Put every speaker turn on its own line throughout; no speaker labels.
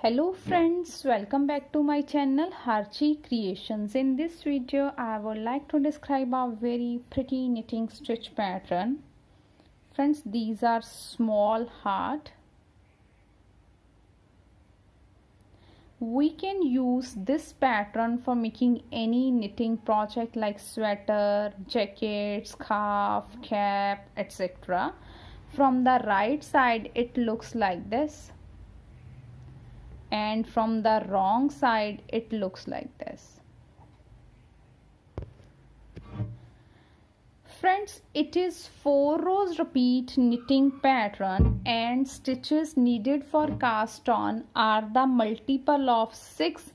Hello friends, welcome back to my channel Harchi Creations. In this video I would like to describe a very pretty knitting stitch pattern. Friends, these are small heart. We can use this pattern for making any knitting project like sweater, jacket, scarf, cap, etc. From the right side it looks like this, and from the wrong side it looks like this. Friends, it is 4 rows repeat knitting pattern, and stitches needed for cast on are the multiple of 6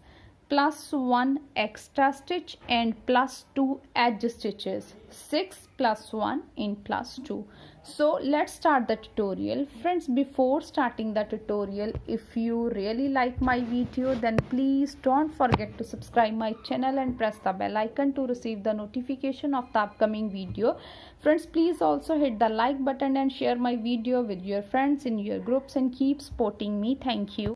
plus 1 extra stitch and plus 2 edge stitches. 6 plus 1 and plus 2. So let's start the tutorial. Friends, before starting the tutorial, if you really like my video, then please don't forget to subscribe my channel and press the bell icon to receive the notification of the upcoming video. Friends, please also hit the like button and share my video with your friends in your groups and keep supporting me. Thank you.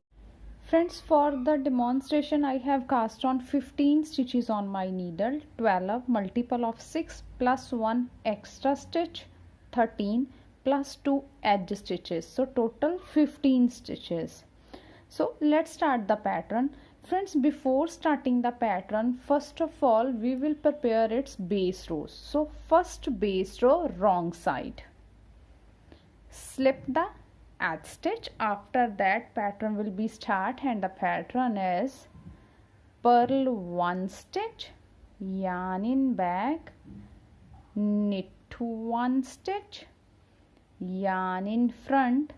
Friends, for the demonstration I have cast on 15 stitches on my needle, 12 multiple of 6 plus 1 extra stitch, 13 plus 2 edge stitches, so total 15 stitches. So let's start the pattern. Friends, before starting the pattern, first of all we will prepare its base rows. So first base row, wrong side, slip the edge stitch. After that pattern will be start, and the pattern is purl 1 stitch, yarn in back, knit 1 stitch, yarn in front,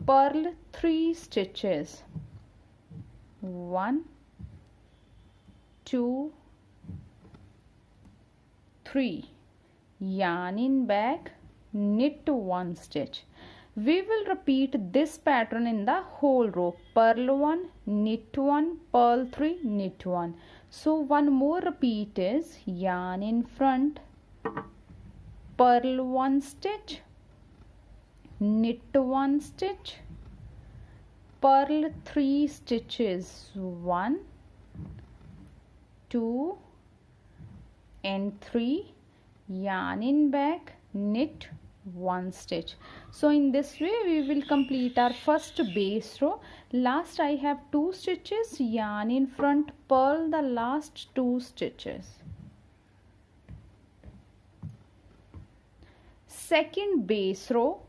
purl 3 stitches, 1 2 3, yarn in back, knit 1 stitch. We will repeat this pattern in the whole row. Purl 1, knit 1, purl 3, knit 1. So one more repeat is yarn in front, purl 1 stitch, knit 1 stitch, purl 3 stitches, 1 2 and 3, yarn in back, knit 1 stitch. So in this way we will complete our first base row. Last I have 2 stitches, yarn in front, purl the last 2 stitches. Second base row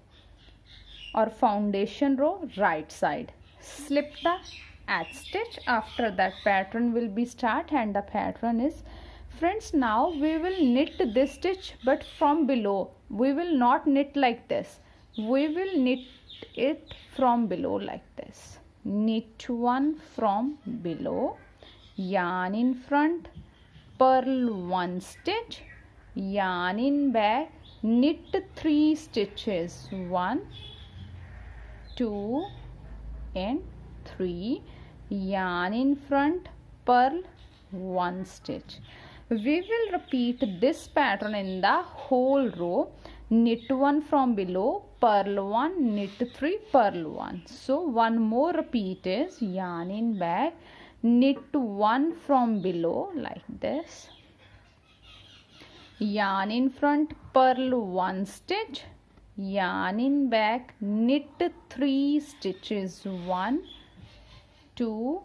or foundation row, right side, slip the edge stitch. After that pattern will be start, and the pattern is, friends, now we will knit this stitch but from below. We will not knit like this, we will knit it from below like this. Knit 1 from below, yarn in front, purl 1 stitch, yarn in back, knit 3 stitches, 1 2 and 3, yarn in front, purl 1 stitch. We will repeat this pattern in the whole row. Knit 1 from below, purl 1, knit 3, purl 1. So one more repeat is yarn in back, knit 1 from below like this, yarn in front, purl 1 stitch, yarn in back, knit 3 stitches, 1 2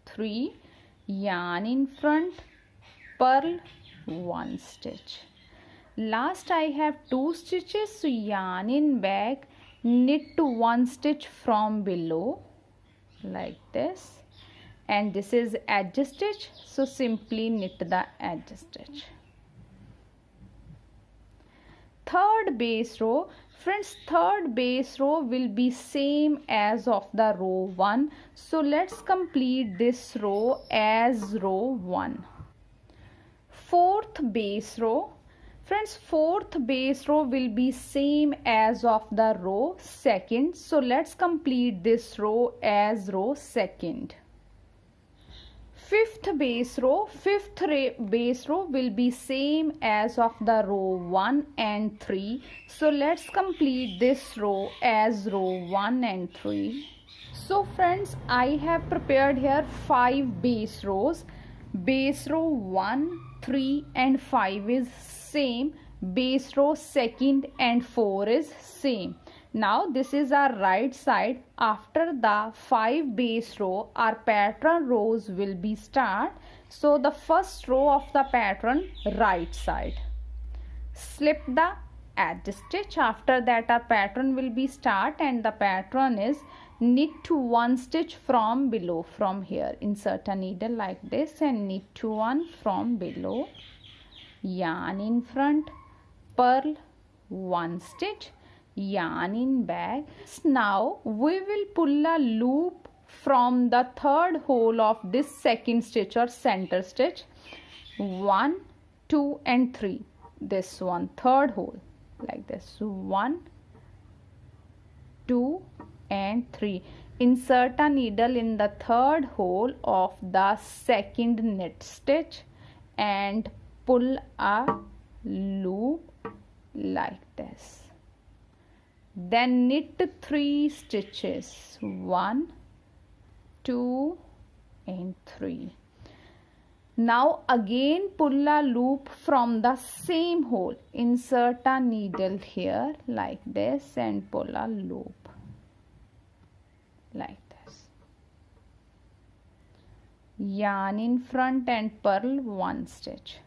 3, yarn in front, purl 1 stitch. Last I have 2 stitches, so yarn in back, knit 1 stitch from below like this, and this is edge stitch, so simply knit the edge stitch. Third base row, friends, third base row will be same as of the row 1, so let's complete this row as row 1. Fourth base row, friends, fourth base row will be same as of the row 2nd, so let's complete this row as row 2nd. Fifth base row, base row will be same as of the row 1 and 3, so let's complete this row as row 1 and 3. So friends, I have prepared here 5 base rows. Base row 1, 3 and 5 is same. Base row 2nd and 4 is same. Now this is our right side. After the 5 base row, our pattern rows will be start. So the first row of the pattern, right side. Slip the edge stitch. After that our pattern will be start, and the pattern is knit 1 stitch from below. From here insert a needle like this and knit 1 from below, yarn in front, purl 1 stitch, yarn in back. Now we will pull a loop from the third hole of this second stitch or center stitch. 1, 2 and 3. This one, third hole, like this. 1, 2 and 3. Insert a needle in the third hole of the second knit stitch and pull a loop like this. Then knit 3 stitches. 1, 2 and 3. Now again pull a loop from the same hole. Insert a needle here like this and pull a loop like this. Yarn in front and purl 1 stitch.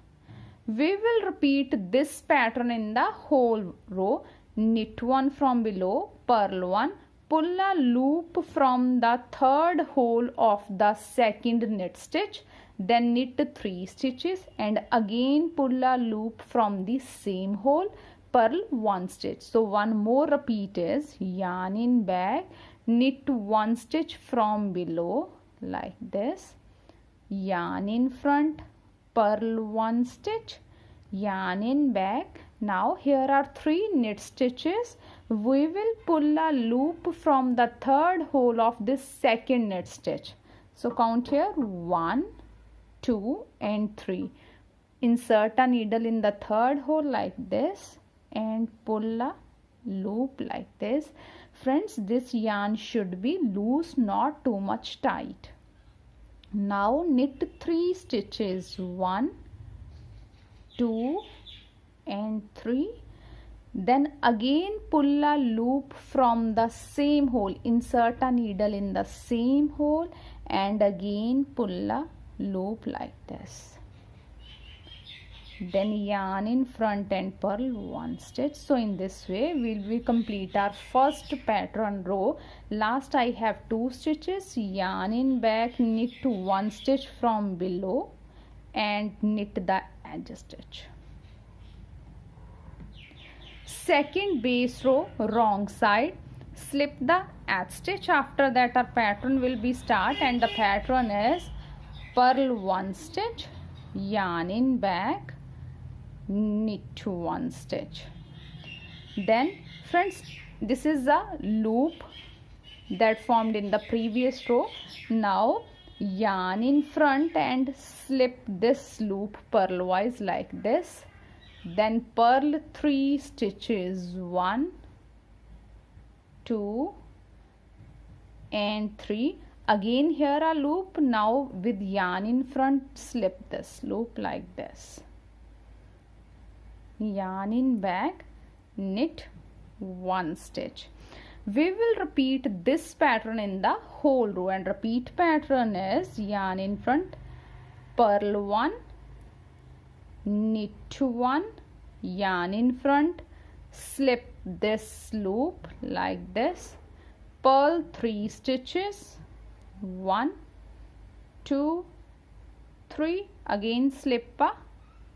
We will repeat this pattern in the whole row. Knit 1 from below, purl 1, pull a loop from the third hole of the second knit stitch, then knit 3 stitches and again pull a loop from the same hole, purl 1 stitch. So one more repeat is yarn in back, knit 1 stitch from below like this, yarn in front, purl 1 stitch, yarn in back. Now here are 3 knit stitches. We will pull a loop from the third hole of this second knit stitch. So count here 1, 2 and 3. Insert a needle in the third hole like this and pull a loop like this. Friends, this yarn should be loose, not too much tight. Now knit 3 stitches. 1, 2 and 3. Then again pull a loop from the same hole. Insert a needle in the same hole and again pull a loop like this. Then yarn in front and purl 1 stitch. So in this way we complete our first pattern row. Last I have 2 stitches, yarn in back, knit 1 stitch from below and knit the edge stitch. Second base row, wrong side, slip the edge stitch. After that our pattern will be start, and the pattern is purl 1 stitch, yarn in back, knit 1 stitch. Then friends, this is a loop that formed in the previous row. Now yarn in front and slip this loop purlwise like this. Then purl 3 stitches. 1, 2 and 3. Again here a loop. Now with yarn in front, slip this loop like this. Yarn in back, knit 1 stitch. We will repeat this pattern in the whole row, and repeat pattern is yarn in front, purl 1, knit 1, yarn in front, slip this loop like this, purl 3 stitches. 1, 2, 3. Again slip a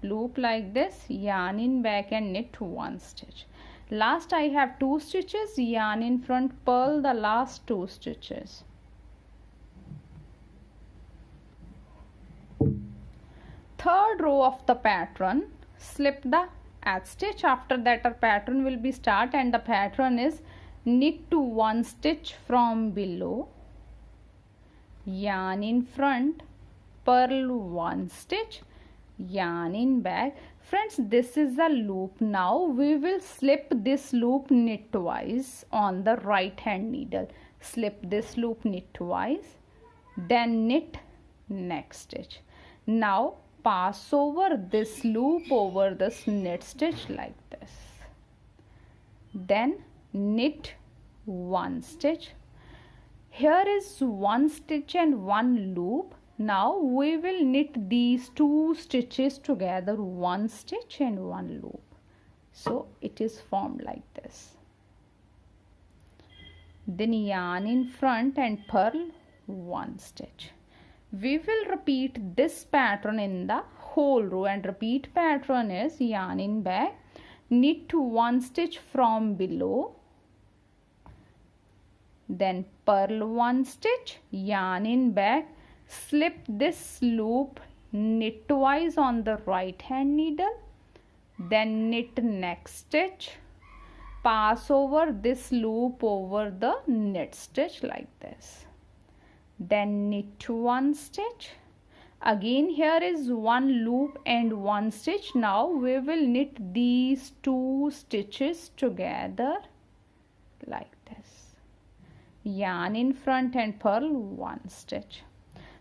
loop like this, yarn in back and knit 1 stitch. Last I have 2 stitches, yarn in front, purl the last 2 stitches. Third row of the pattern, slip the edge stitch. After that our pattern will be start, and the pattern is knit 1 stitch from below, yarn in front, purl 1 stitch, yarn in back. Friends, this is a loop. Now we will slip this loop knit twice on the right hand needle. slip this loop, knit twice, then knit next stitch. Now pass over this loop over this knit stitch like this, then knit one stitch. Here is one stitch and one loop. Now we will knit these two stitches together, one stitch and one loop. So it is formed like this. Then yarn in front and purl one stitch. We will repeat this pattern in the whole row, and repeat pattern is yarn in back, knit one stitch from below, then purl one stitch, yarn in back, slip this loop, knit twice on the right hand needle, then knit next stitch, pass over this loop over the knit stitch like this, then knit one stitch. Again here is one loop and one stitch. Now we will knit these two stitches together like this, yarn in front and purl one stitch.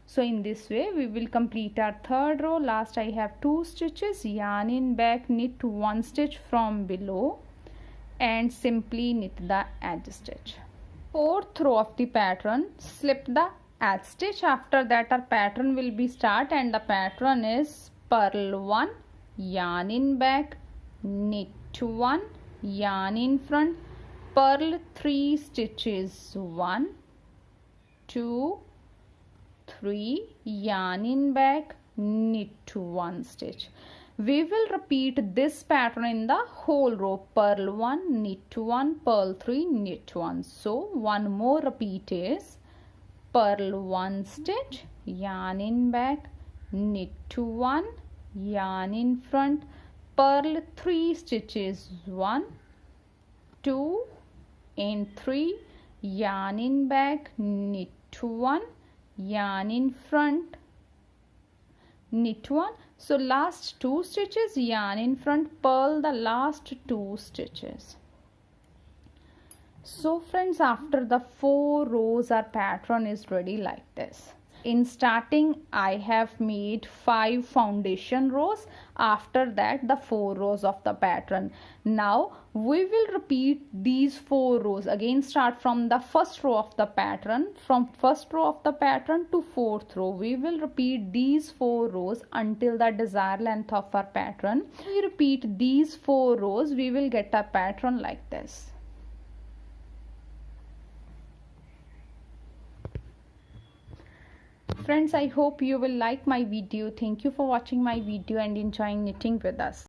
So in this way we will complete our third row. Last I have two stitches, yarn in back, knit one stitch from below and simply knit the edge stitch. Fourth row of the pattern, slip the edge stitch. After that our pattern will be start, and the pattern is purl one, yarn in back, knit one, yarn in front, purl 3 stitches, 1, 2, 3, yarn in back, knit one stitch. We will repeat this pattern in the whole row, purl 1, knit 1, purl 3, knit 1. So one more repeat is purl 1 stitch, yarn in back, knit 1, yarn in front, purl 3 stitches, 1, 2 and 3, yarn in back, knit 1, yarn in front, knit 1. So last 2 stitches, yarn in front, purl the last 2 stitches. So friends, after the 4 rows our pattern is ready like this. In starting I have made 5 foundation rows, after that the 4 rows of the pattern. Now we will repeat these 4 rows, again start from the first row of the pattern, from first row of the pattern to 4th row. We will repeat these 4 rows until the desired length of our pattern. We repeat these 4 rows, we will get a pattern like this. Friends, I hope you will like my video. Thank you for watching my video and enjoying knitting with us.